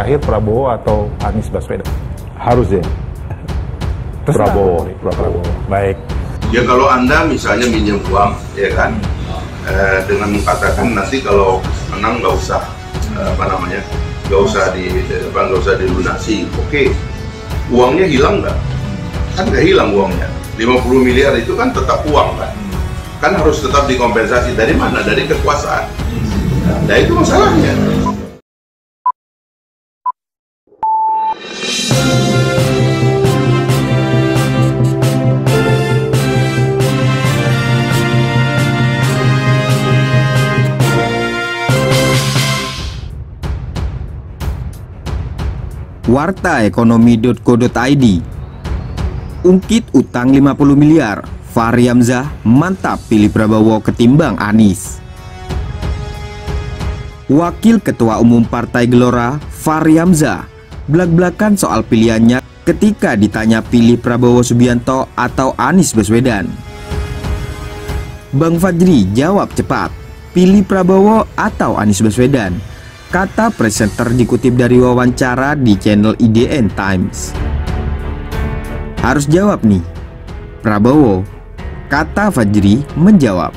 Terakhir Prabowo atau Anies Baswedan? Harus ya. Prabowo. Baik. Ya kalau Anda misalnya minjem uang, ya kan, dengan mengatakan nanti kalau menang nggak usah nggak usah dilunasi. Oke, uangnya hilang nggak? Kan nggak hilang uangnya. 50 miliar itu kan tetap uang kan? Kan harus tetap dikompensasi. Dari mana? Dari kekuasaan. Nah itu masalahnya. Wartaekonomi.co.id. Ungkit utang 50 miliar, Fahri Hamzah mantap pilih Prabowo ketimbang Anies. Wakil Ketua Umum Partai Gelora, Fahri Hamzah, belak-belakan soal pilihannya ketika ditanya pilih Prabowo Subianto atau Anies Baswedan. Bang Fajri jawab cepat, pilih Prabowo atau Anies Baswedan, kata presenter dikutip dari wawancara di channel IDN Times. Harus jawab nih, Prabowo, kata Fajri menjawab.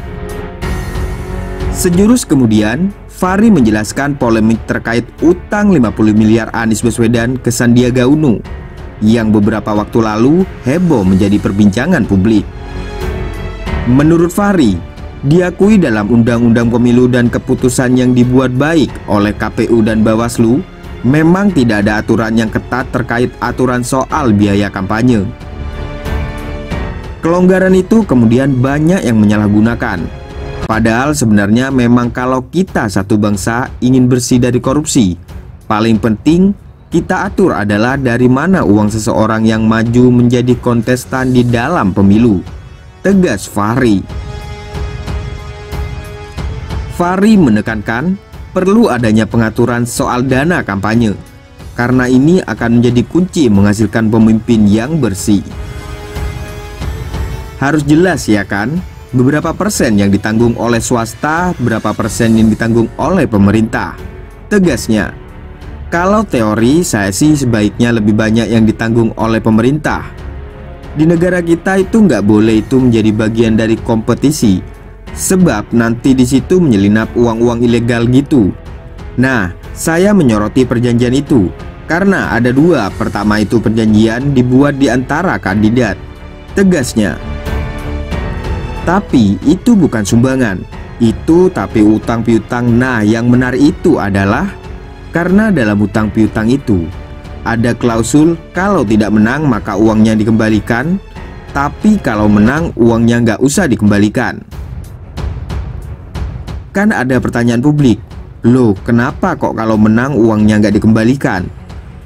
Sejurus kemudian, Fahri menjelaskan polemik terkait utang 50 miliar Anies Baswedan ke Sandiaga Uno yang beberapa waktu lalu heboh menjadi perbincangan publik. Menurut Fahri, diakui dalam Undang-Undang Pemilu dan keputusan yang dibuat baik oleh KPU dan Bawaslu, memang tidak ada aturan yang ketat terkait aturan soal biaya kampanye. Kelonggaran itu kemudian banyak yang menyalahgunakan. Padahal sebenarnya memang kalau kita satu bangsa ingin bersih dari korupsi, paling penting kita atur adalah dari mana uang seseorang yang maju menjadi kontestan di dalam pemilu, tegas Fahri. Fahri menekankan perlu adanya pengaturan soal dana kampanye, karena ini akan menjadi kunci menghasilkan pemimpin yang bersih. Harus jelas ya kan, beberapa persen yang ditanggung oleh swasta, berapa persen yang ditanggung oleh pemerintah, tegasnya. Kalau teori saya sih sebaiknya lebih banyak yang ditanggung oleh pemerintah. Di negara kita itu nggak boleh itu menjadi bagian dari kompetisi, sebab nanti di situ menyelinap uang-uang ilegal gitu. Nah, saya menyoroti perjanjian itu karena ada dua. Pertama itu perjanjian dibuat di antara kandidat, tegasnya. Tapi itu bukan sumbangan, itu tapi utang piutang. Nah, yang menarik itu adalah karena dalam utang piutang itu ada klausul kalau tidak menang maka uangnya dikembalikan, tapi kalau menang uangnya nggak usah dikembalikan. Kan ada pertanyaan publik, loh kenapa kok kalau menang uangnya nggak dikembalikan?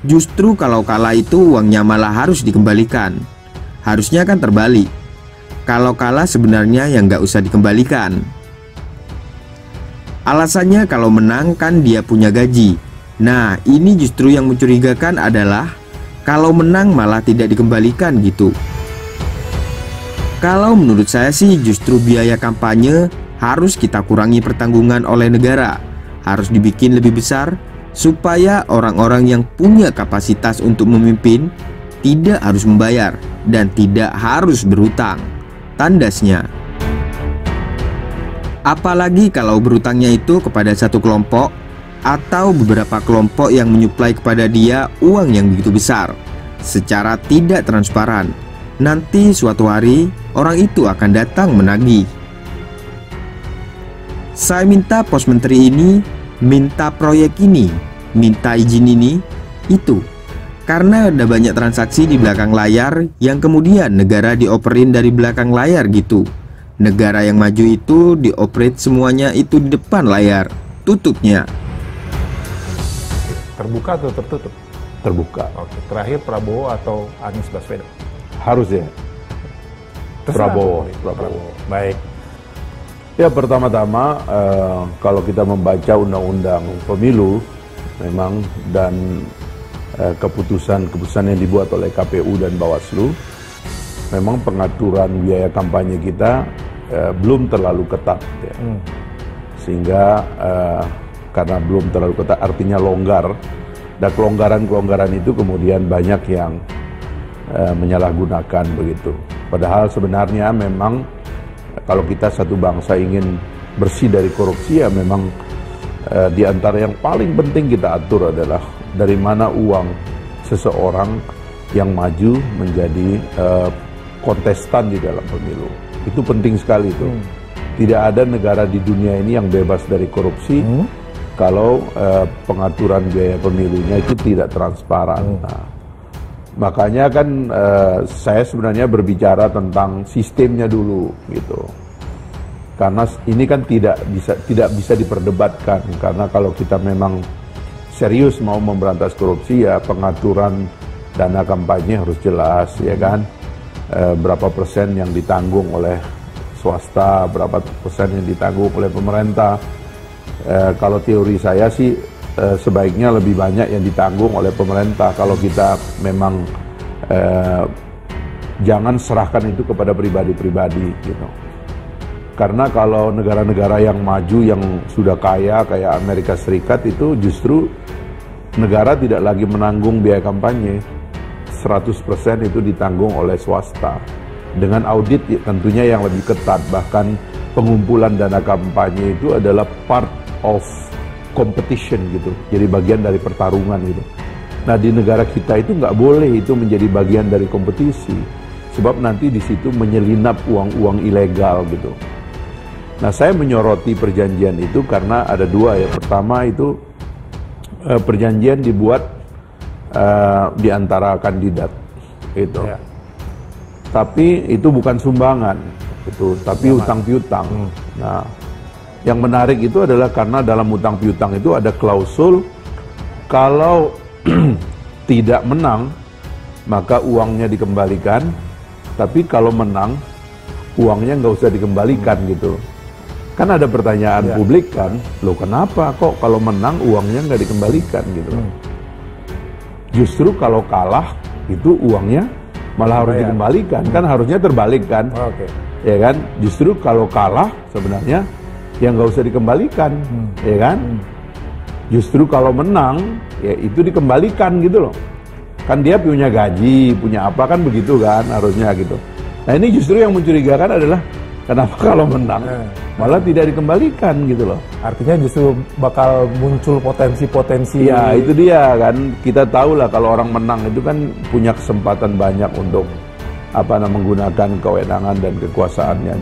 Justru kalau kalah itu uangnya malah harus dikembalikan. Harusnya kan terbalik. Kalau kalah sebenarnya yang nggak usah dikembalikan. Alasannya kalau menang kan dia punya gaji. Nah ini justru yang mencurigakan adalah kalau menang malah tidak dikembalikan gitu. Kalau menurut saya sih justru biaya kampanye harus kita kurangi pertanggungan oleh negara. Harus dibikin lebih besar supaya orang-orang yang punya kapasitas untuk memimpin tidak harus membayar dan tidak harus berhutang, tandasnya. Apalagi kalau berutangnya itu kepada satu kelompok atau beberapa kelompok yang menyuplai kepada dia uang yang begitu besar secara tidak transparan. Nanti suatu hari orang itu akan datang menagih. Saya minta pos menteri ini, minta proyek ini, minta izin ini, itu. Karena ada banyak transaksi di belakang layar yang kemudian negara dioperin dari belakang layar gitu. Negara yang maju itu dioperate semuanya itu di depan layar, tutupnya. Terbuka atau tertutup? Terbuka. Oke. Terakhir Prabowo atau Anies Baswedan? Harus ya. Terserah. Prabowo. Baik. Ya pertama-tama kalau kita membaca undang-undang pemilu memang dan keputusan yang dibuat oleh KPU dan Bawaslu, memang pengaturan biaya kampanye kita belum terlalu ketat ya. Sehingga karena belum terlalu ketat artinya longgar, Dan kelonggaran-kelonggaran itu kemudian banyak yang menyalahgunakan begitu. Padahal sebenarnya memang kalau kita satu bangsa ingin bersih dari korupsi, ya memang di antara yang paling penting kita atur adalah dari mana uang seseorang yang maju menjadi kontestan di dalam pemilu. Itu penting sekali itu. Tidak ada negara di dunia ini yang bebas dari korupsi kalau pengaturan biaya pemilunya itu tidak transparan. Nah, makanya kan saya sebenarnya berbicara tentang sistemnya dulu gitu. Karena ini kan tidak bisa diperdebatkan, karena kalau kita memang serius mau memberantas korupsi, ya pengaturan dana kampanye harus jelas, ya kan. Berapa persen yang ditanggung oleh swasta, berapa persen yang ditanggung oleh pemerintah. Kalau teori saya sih sebaiknya lebih banyak yang ditanggung oleh pemerintah kalau kita memang jangan serahkan itu kepada pribadi-pribadi gitu. Karena kalau negara-negara yang maju yang sudah kaya kayak Amerika Serikat itu justru negara tidak lagi menanggung biaya kampanye. 100% itu ditanggung oleh swasta. Dengan audit tentunya yang lebih ketat, bahkan pengumpulan dana kampanye itu adalah part of competition gitu, jadi bagian dari pertarungan gitu. Nah di negara kita itu nggak boleh itu menjadi bagian dari kompetisi, sebab nanti di situ menyelinap uang-uang ilegal gitu. Nah saya menyoroti perjanjian itu karena ada dua ya. Pertama itu perjanjian dibuat di antara kandidat itu, tapi itu bukan sumbangan itu, tapi utang piutang. Nah yang menarik itu adalah karena dalam utang piutang itu ada klausul kalau tidak menang maka uangnya dikembalikan, tapi kalau menang uangnya nggak usah dikembalikan gitu. Kan ada pertanyaan publik kan, loh kenapa kok kalau menang uangnya nggak dikembalikan gitu. Justru kalau kalah itu uangnya malah harus dikembalikan, kan harusnya terbalik kan. Ya kan, justru kalau kalah sebenarnya yang nggak usah dikembalikan, ya kan? Justru kalau menang, ya itu dikembalikan gitu loh. Kan dia punya gaji, punya apa kan begitu kan harusnya gitu. Nah ini justru yang mencurigakan adalah kenapa kalau menang malah tidak dikembalikan gitu loh. Artinya justru bakal muncul potensi-potensi. Ya itu dia kan, kita tahu lah kalau orang menang itu kan punya kesempatan banyak untuk menggunakan kewenangan dan kekuasaannya.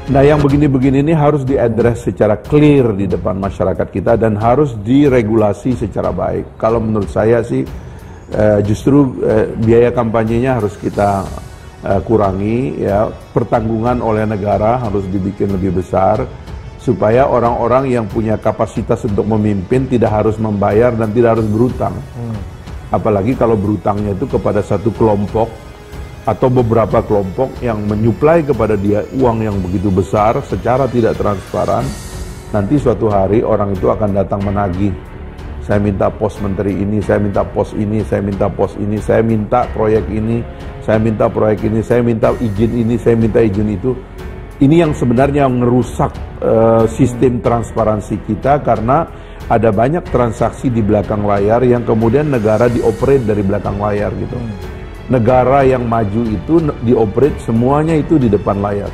Nah yang begini-begini ini harus diadres secara clear di depan masyarakat kita dan harus diregulasi secara baik. Kalau menurut saya sih justru biaya kampanyenya harus kita kurangi ya, pertanggungan oleh negara harus dibikin lebih besar supaya orang-orang yang punya kapasitas untuk memimpin tidak harus membayar dan tidak harus berutang. Apalagi kalau berutangnya itu kepada satu kelompok atau beberapa kelompok yang menyuplai kepada dia uang yang begitu besar secara tidak transparan. Nanti suatu hari orang itu akan datang menagih, saya minta pos menteri ini, saya minta pos ini, saya minta pos ini, saya minta proyek ini, saya minta proyek ini, saya minta izin ini, saya minta izin itu. Ini yang sebenarnya merusak sistem transparansi kita, karena ada banyak transaksi di belakang layar yang kemudian negara dioperate dari belakang layar gitu. Negara yang maju itu dioperate semuanya itu di depan layar.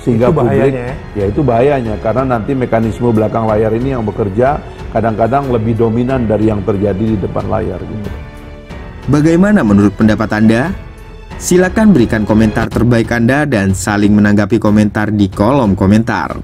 Sehingga itu publik, bahayanya ya itu bahayanya, karena nanti mekanisme belakang layar ini yang bekerja kadang-kadang lebih dominan dari yang terjadi di depan layar gitu. Bagaimana menurut pendapat Anda? Silakan berikan komentar terbaik Anda dan saling menanggapi komentar di kolom komentar.